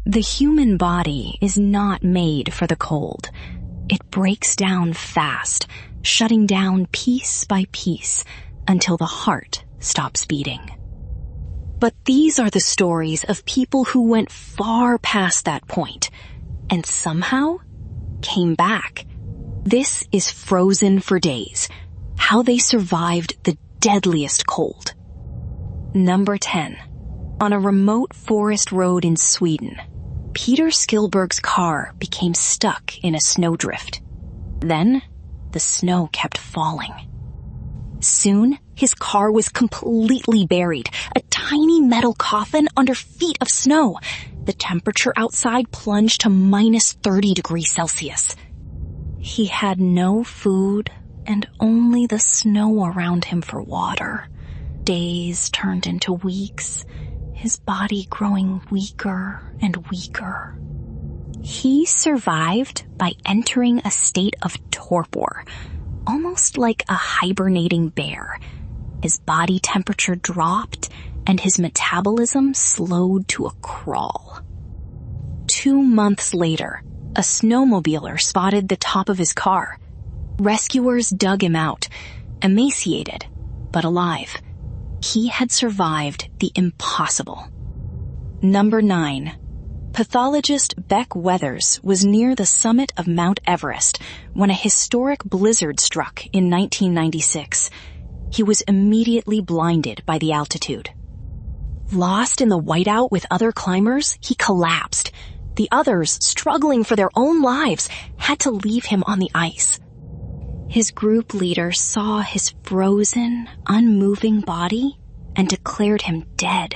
The human body is not made for the cold. It breaks down fast, shutting down piece by piece until the heart stops beating. But these are the stories of people who went far past that point and somehow came back. This is Frozen for Days, how they survived the deadliest cold. Number 10. On a remote forest road in Sweden, Peter Skyllberg's car became stuck in a snowdrift. Then, the snow kept falling. Soon, his car was completely buried, a tiny metal coffin under feet of snow. The temperature outside plunged to -30°C. He had no food and only the snow around him for water. Days turned into weeks, his body growing weaker and weaker. He survived by entering a state of torpor, almost like a hibernating bear. His body temperature dropped and his metabolism slowed to a crawl. 2 months later, a snowmobiler spotted the top of his car. Rescuers dug him out, emaciated, but alive. He had survived the impossible. Number 9. Pathologist Beck Weathers was near the summit of Mount Everest when a historic blizzard struck in 1996. He was immediately blinded by the altitude. Lost in the whiteout with other climbers, he collapsed. The others, struggling for their own lives, had to leave him on the ice. His group leader saw his frozen, unmoving body and declared him dead.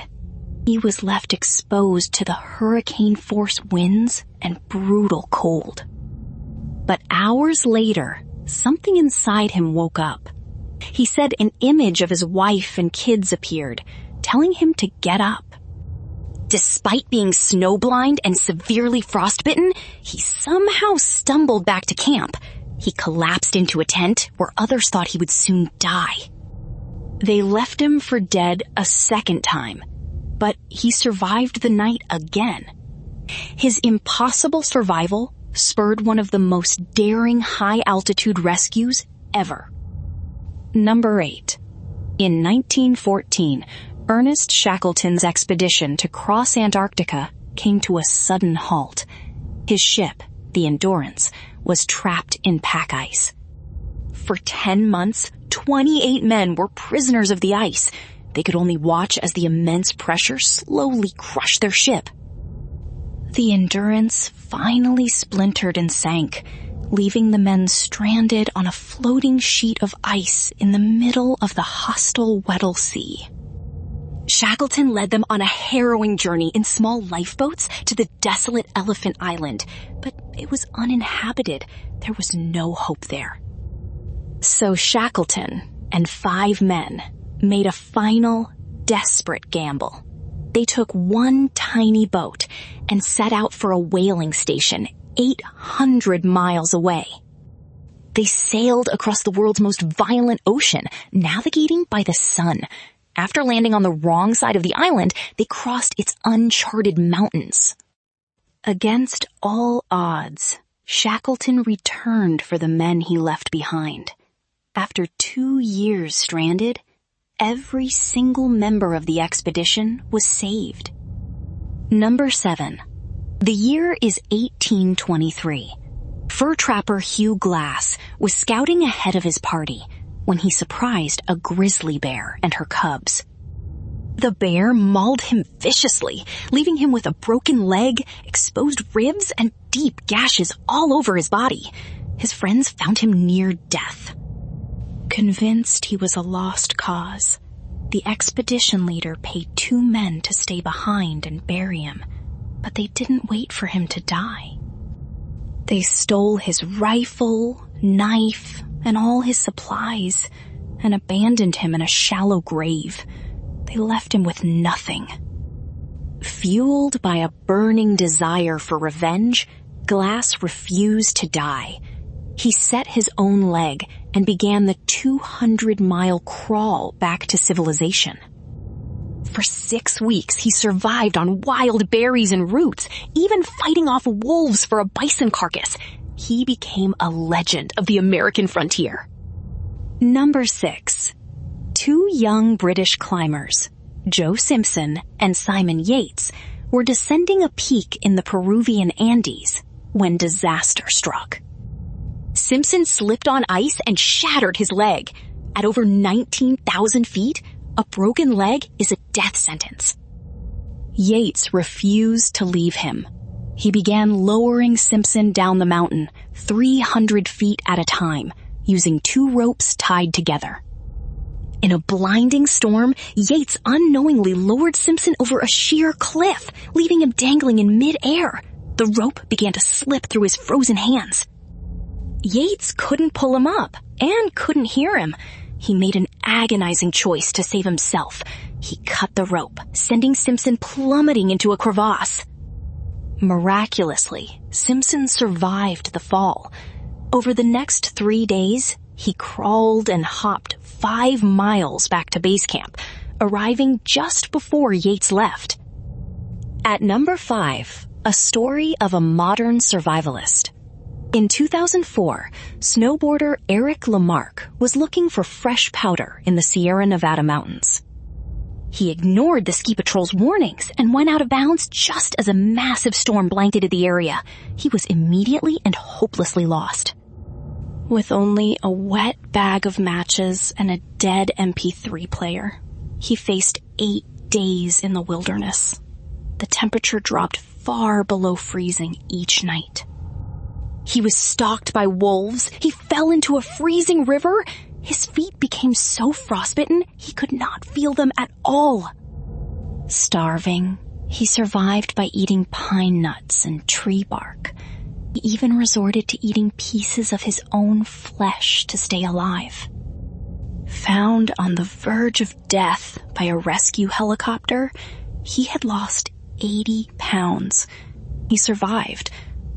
He was left exposed to the hurricane-force winds and brutal cold. But hours later, something inside him woke up. He said an image of his wife and kids appeared, telling him to get up. Despite being snowblind and severely frostbitten, he somehow stumbled back to camp. He collapsed into a tent where others thought he would soon die. They left him for dead a second time, but he survived the night again. His impossible survival spurred one of the most daring high-altitude rescues ever. Number 8. In 1914, Ernest Shackleton's expedition to cross Antarctica came to a sudden halt. His ship, the Endurance, was trapped in pack ice. For 10 months, 28 men were prisoners of the ice. They could only watch as the immense pressure slowly crushed their ship. The Endurance finally splintered and sank, leaving the men stranded on a floating sheet of ice in the middle of the hostile Weddell Sea. Shackleton led them on a harrowing journey in small lifeboats to the desolate Elephant Island, but it was uninhabited. There was no hope there. So Shackleton and 5 men made a final, desperate gamble. They took one tiny boat and set out for a whaling station 800 miles away. They sailed across the world's most violent ocean, navigating by the sun. After landing on the wrong side of the island, they crossed its uncharted mountains. Against all odds, Shackleton returned for the men he left behind. After 2 years stranded, every single member of the expedition was saved. Number 7. The year is 1823. Fur trapper Hugh Glass was scouting ahead of his party when he surprised a grizzly bear and her cubs. The bear mauled him viciously, leaving him with a broken leg, exposed ribs, and deep gashes all over his body. His friends found him near death. Convinced he was a lost cause, the expedition leader paid 2 men to stay behind and bury him, but they didn't wait for him to die. They stole his rifle, knife, and all his supplies, and abandoned him in a shallow grave. They left him with nothing. Fueled by a burning desire for revenge, Glass refused to die. He set his own leg and began the 200-mile crawl back to civilization. For 6 weeks, he survived on wild berries and roots, even fighting off wolves for a bison carcass. He became a legend of the American frontier. Number 6. 2 young British climbers, Joe Simpson and Simon Yates, were descending a peak in the Peruvian Andes when disaster struck. Simpson slipped on ice and shattered his leg. At over 19,000 feet, a broken leg is a death sentence. Yates refused to leave him. He began lowering Simpson down the mountain, 300 feet at a time, using 2 ropes tied together. In a blinding storm, Yates unknowingly lowered Simpson over a sheer cliff, leaving him dangling in mid-air. The rope began to slip through his frozen hands. Yates couldn't pull him up and couldn't hear him. He made an agonizing choice to save himself. He cut the rope, sending Simpson plummeting into a crevasse. Miraculously, Simpson survived the fall. Over the next 3 days, he crawled and hopped 5 miles back to base camp, arriving just before Yates left. At number 5, a story of a modern survivalist. In 2004, snowboarder Eric Lamarck was looking for fresh powder in the Sierra Nevada mountains. He ignored the ski patrol's warnings and went out of bounds just as a massive storm blanketed the area. He was immediately and hopelessly lost. With only a wet bag of matches and a dead MP3 player, he faced 8 days in the wilderness. The temperature dropped far below freezing each night. He was stalked by wolves. He fell into a freezing river. His feet became so frostbitten, he could not feel them at all. Starving, he survived by eating pine nuts and tree bark. He even resorted to eating pieces of his own flesh to stay alive. Found on the verge of death by a rescue helicopter, he had lost 80 pounds. He survived,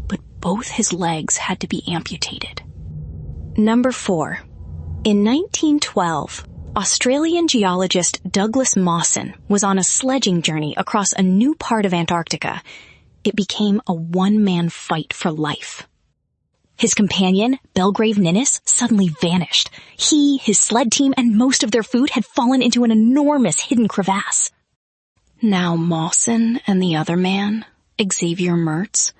but both his legs had to be amputated. Number 4. In 1912, Australian geologist Douglas Mawson was on a sledging journey across a new part of Antarctica. It became a one-man fight for life. His companion, Belgrave Ninnis, suddenly vanished. He, his sled team, and most of their food had fallen into an enormous hidden crevasse. Now Mawson and the other man, Xavier Mertz,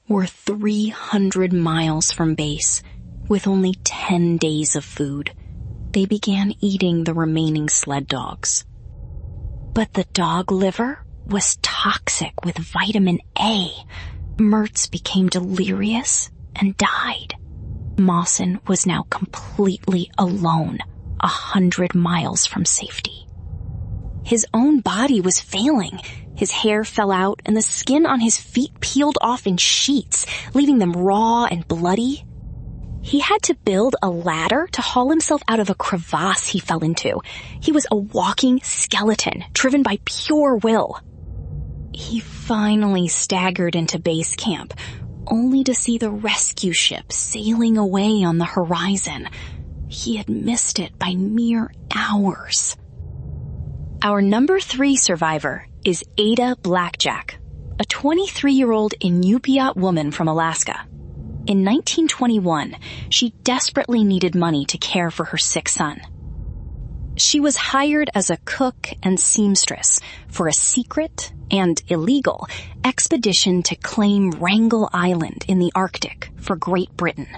were 300 miles from base, with only 10 days of food. They began eating the remaining sled dogs. But the dog liver was toxic with vitamin A. Mertz became delirious and died. Mawson was now completely alone, 100 miles from safety. His own body was failing. His hair fell out and the skin on his feet peeled off in sheets, leaving them raw and bloody. He had to build a ladder to haul himself out of a crevasse he fell into. He was a walking skeleton, driven by pure will. He finally staggered into base camp, only to see the rescue ship sailing away on the horizon. He had missed it by mere hours. Our number 3 survivor is Ada Blackjack, a 23-year-old Inupiat woman from Alaska. In 1921, she desperately needed money to care for her sick son. She was hired as a cook and seamstress for a secret and illegal expedition to claim Wrangel Island in the Arctic for Great Britain.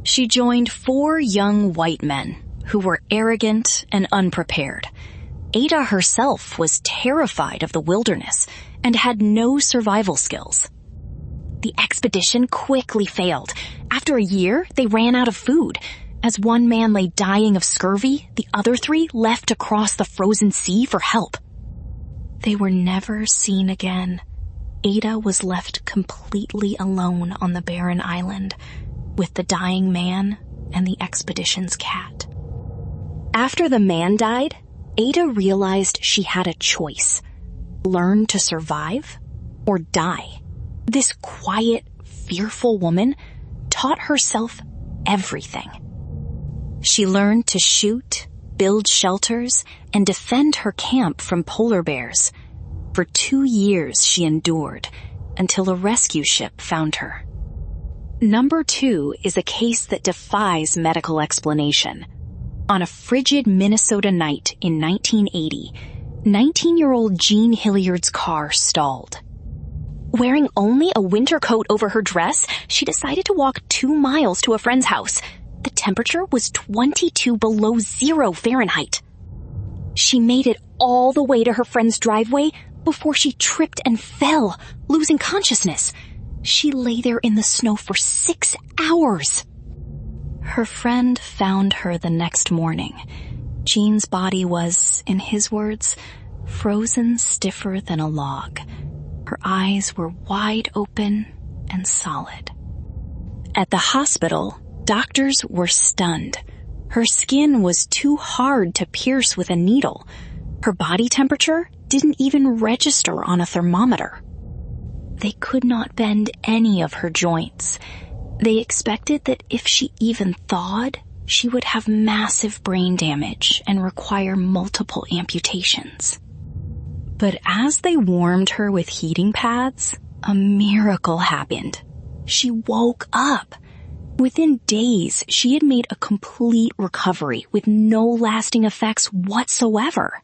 She joined 4 young white men who were arrogant and unprepared. Ada herself was terrified of the wilderness and had no survival skills. The expedition quickly failed. After a year, they ran out of food. As one man lay dying of scurvy, the other 3 left to cross the frozen sea for help. They were never seen again. Ada was left completely alone on the barren island, with the dying man and the expedition's cat. After the man died, Ada realized she had a choice: learn to survive or die. This quiet, fearful woman taught herself everything. She learned to shoot build shelters, and defend her camp from polar bears. For 2 years she endured, until a rescue ship found her. Number 2 is a case that defies medical explanation. On a frigid Minnesota night in 1980, 19-year-old Jean Hilliard's car stalled. Wearing only a winter coat over her dress, she decided to walk 2 miles to a friend's house. The temperature was 22 below 0 Fahrenheit. She made it all the way to her friend's driveway before she tripped and fell, losing consciousness. She lay there in the snow for 6 hours. Her friend found her the next morning. Jean's body was, in his words, frozen stiffer than a log. Her eyes were wide open and solid. At the hospital, doctors were stunned. Her skin was too hard to pierce with a needle. Her body temperature didn't even register on a thermometer. They could not bend any of her joints. They expected that if she even thawed, she would have massive brain damage and require multiple amputations. But as they warmed her with heating pads, a miracle happened. She woke up. Within days, she had made a complete recovery with no lasting effects whatsoever.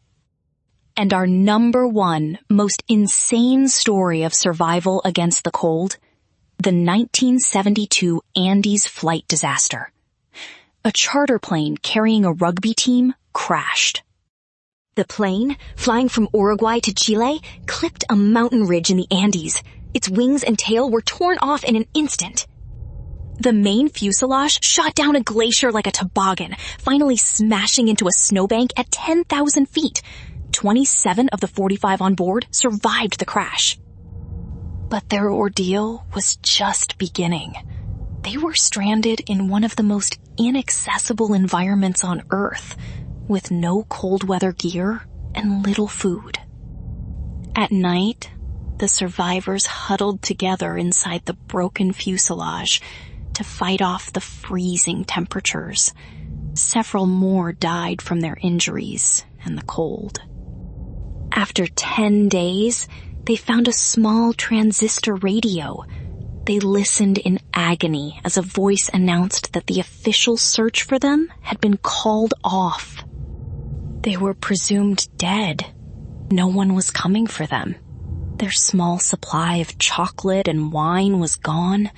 And our number 1 most insane story of survival against the cold, the 1972 Andes flight disaster. A charter plane carrying a rugby team crashed. The plane, flying from Uruguay to Chile, clipped a mountain ridge in the Andes. Its wings and tail were torn off in an instant. The main fuselage shot down a glacier like a toboggan, finally smashing into a snowbank at 10,000 feet. 27 of the 45 on board survived the crash. But their ordeal was just beginning. They were stranded in one of the most inaccessible environments on Earth, with no cold weather gear and little food. At night, the survivors huddled together inside the broken fuselage to fight off the freezing temperatures. Several more died from their injuries and the cold. After 10 days, they found a small transistor radio. They listened in agony as a voice announced that the official search for them had been called off. They were presumed dead. No one was coming for them. Their small supply of chocolate and wine was gone.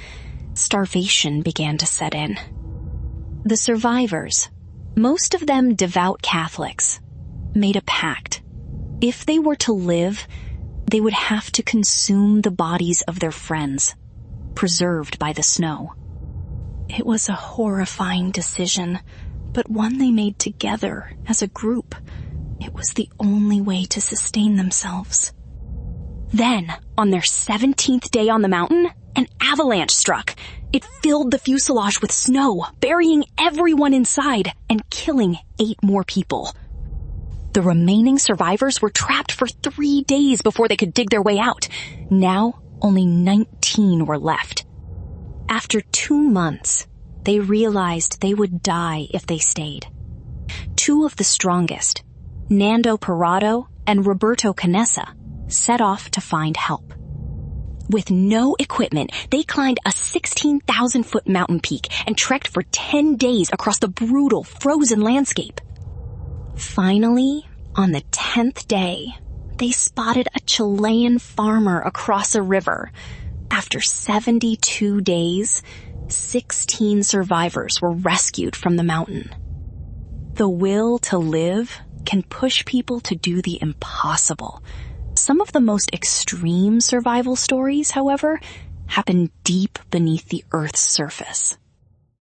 Starvation began to set in. The survivors, most of them devout Catholics, made a pact. If they were to live, they would have to consume the bodies of their friends, preserved by the snow. It was a horrifying decision, but one they made together as a group. It was the only way to sustain themselves. Then, on their 17th day on the mountain, an avalanche struck. It filled the fuselage with snow, burying everyone inside and killing 8 more people. The remaining survivors were trapped for 3 days before they could dig their way out. Now, only 19 were left. After 2 months, they realized they would die if they stayed. 2 of the strongest, Nando Parado and Roberto Canessa, set off to find help. With no equipment, they climbed a 16,000-foot mountain peak and trekked for 10 days across the brutal, frozen landscape. Finally, on the 10th day, they spotted a Chilean farmer across a river. After 72 days, 16 survivors were rescued from the mountain. The will to live can push people to do the impossible. Some of the most extreme survival stories, however, happen deep beneath the Earth's surface.